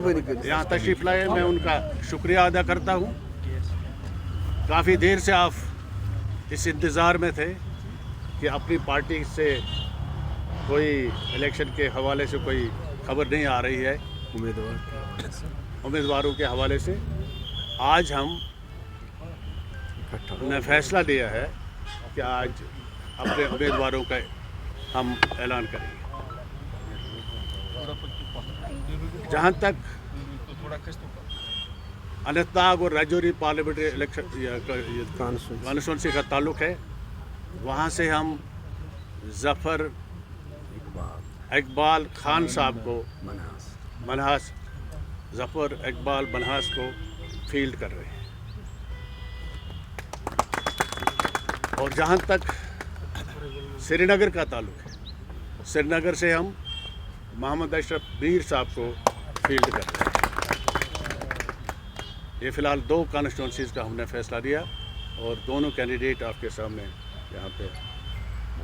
यहाँ तशरीफ़ लाए, मैं उनका शुक्रिया अदा करता हूँ। काफ़ी देर से आप इस इंतज़ार में थे कि अपनी पार्टी से कोई इलेक्शन के हवाले से कोई खबर नहीं आ रही है उम्मीदवारों के हवाले से। आज हमने फैसला लिया है कि आज अपने उम्मीदवारों का हम ऐलान करेंगे। जहाँ तक अनंतनाग और राजौरी पार्लियामेंट्री इलेक्शन कॉन्स्टिट्यूंसी का ताल्लुक है, वहाँ से हम ज़फ़र इकबाल खान साहब को मनहास ज़फ़र इकबाल मनहास को फील्ड कर रहे हैं। और जहाँ तक श्रीनगर का ताल्लुक है, श्रीनगर से हम मोहम्मद अशरफ मीर साहब को फील्ड कर रहे हैं। ये फ़िलहाल 2 कॉन्स्टिट्यूंसीज़ का हमने फ़ैसला लिया और दोनों कैंडिडेट आपके सामने यहाँ पे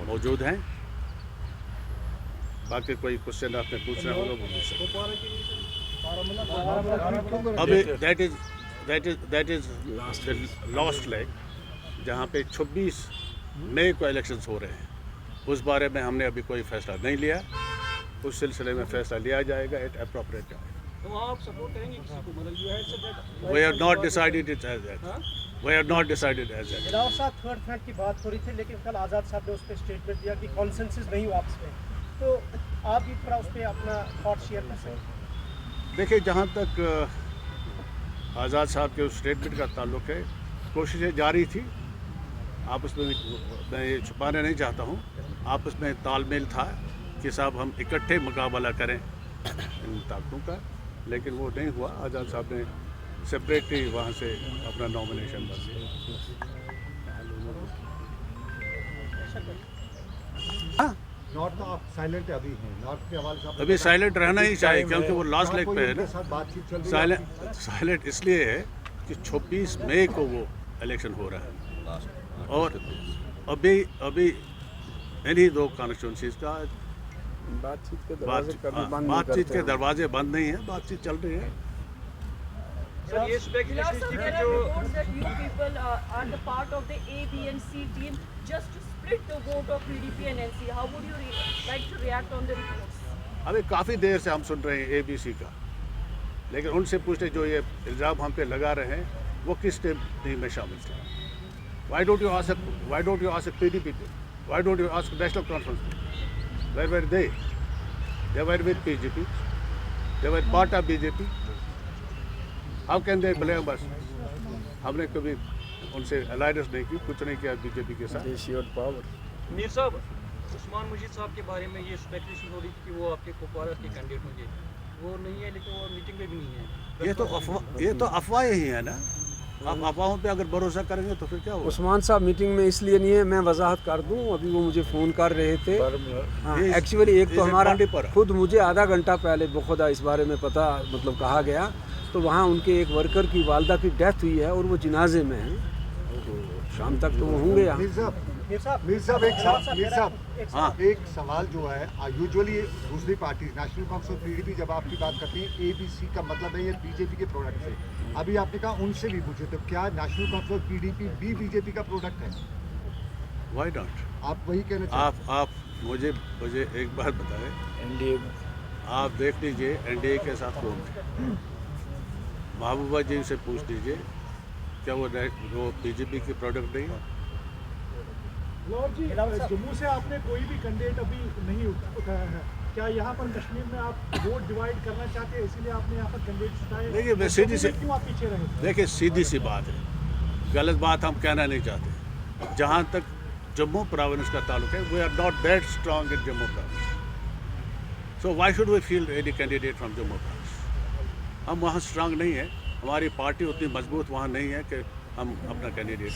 मौजूद हैं। बाकी कोई क्वेश्चन आपने पूछना होगा वो पूछ सकते। अभी दैट इज़ लास्ट लेग, जहाँ पे 26 मई को इलेक्शंस हो रहे हैं। उस बारे में हमने अभी कोई फ़ैसला नहीं लिया, उस सिलसिले में फ़ैसला लिया जाएगा एट अप्रोप्रिएट टाइम। तो आप सपोर्ट करेंगे किसी को? मतलब you had said that We have not decided it as that. We have not decided as that. Rao साहब थर्ड फ्रंट की बात हो रही थी, लेकिन कल आज़ाद साहब ने उस पर स्टेटमेंट दिया कि कॉन्सेंसस नहीं हुआ आपस में, तो आप भी थोड़ा उस पर अपना थॉट शेयर कर सकते हैं। देखिए, जहाँ तक आज़ाद साहब के उस स्टेटमेंट का ताल्लुक है, कोशिशें जारी थी। आपस में मैं ये छुपाना नहीं चाहता हूँ, आपस में तालमेल था कि साहब हम इकट्ठे मुकाबला करें इन ताकतों का, लेकिन वो नहीं हुआ। आज़ाद साहब ने सेपरेटली वहाँ से अपना नॉमिनेशन बन दिया। नॉर्थ तो आप साइलेंट अभी हैं, नॉर्थ के हवाले से अभी साइलेंट रहना ही चाहिए, क्योंकि वो लास्ट लेग पे है ना। बातचीत चल रही है। साइलेंट इसलिए है कि 26 मई को वो इलेक्शन हो रहा है और अभी इन्हीं 2 कॉन्स्टिट्यूंसीज़ का बातचीत के दरवाजे बंद नहीं है, बातचीत चल रही है। सर ये स्पेकुलेशन थी कि जो that you people are the part of the A, B and C team just to split the vote of PDP and NC. How would you like to react on the reports? अभी काफ़ी देर से हम सुन रहे हैं ABC का, लेकिन उनसे पूछते जो ये इल्ज़ाम हम पे लगा रहे हैं वो किस टीम में शामिल थे। Why don't you ask PDP team? Why don't you ask National Conference? Where were they? They were with BJP. They were part of BJP. How can they blame us? हमने कभी उनसे अलायंस नहीं की, कुछ नहीं किया बीजेपी के साथ। मीर साहब, उस्मान मुजीद साहब के बारे में ये स्पेकुलेशन हो रही थी कि वो आपके कुपवारा के कैंडिडेट होंगे। वो नहीं है, लेकिन वो मीटिंग में भी नहीं है। ये तो अफवाहें ही है ना। आप अफवाहों पे अगर भरोसा करेंगे तो फिर क्या होगा? उस्मान साहब मीटिंग में इसलिए नहीं है, मैं वजाहत कर दूं, अभी वो मुझे फ़ोन कर रहे थे। हाँ, एक्चुअली एक तो हमारा खुद मुझे आधा घंटा पहले बखुदा इस बारे में पता मतलब कहा गया, तो वहाँ उनके एक वर्कर की वालदा की डेथ हुई है और वो जनाजे में हैं, तो शाम तक तो वो होंगे यहाँ। मीर साहब एक सवाल जो है, यूजुअली दूसरी पार्टी नेशनल कांग्रेस पीडीपी जब आपकी बात करती है ABC का मतलब है ये बीजेपी के प्रोडक्ट है। अभी आपने कहा उनसे भी पूछे, तो क्या नेशनल कांग्रेस पीडीपी भी बीजेपी का प्रोडक्ट है? Why not? आप वही कहना चाहते आप मुझे एक बात बताएं, NDA आप देख लीजिए NDA के साथ कौन थे। महबूबा जी से पूछ लीजिए, क्या वो बीजेपी के प्रोडक्ट नहीं है? लॉर्ड जी, जम्मू से आपने कोई भी कैंडिडेट अभी नहीं उठाया है, क्या यहाँ पर कश्मीर में आप वोट डिवाइड करना चाहते हैं, इसीलिए आपने यहाँ पर कैंडिडेट उठाए? देखिए, मैं सीधी सी क्यों आप पीछे रहे? देखिए, सीधी सी बात है, गलत बात हम कहना नहीं चाहते। जहाँ तक जम्मू प्रोविंस का ताल्लुक है, we are not that strong in Jammu province, so why should we feel any candidate from Jammu province? हम वहाँ स्ट्रांग नहीं है, हमारी पार्टी उतनी मजबूत वहाँ नहीं है कि हम अपना कैंडिडेट।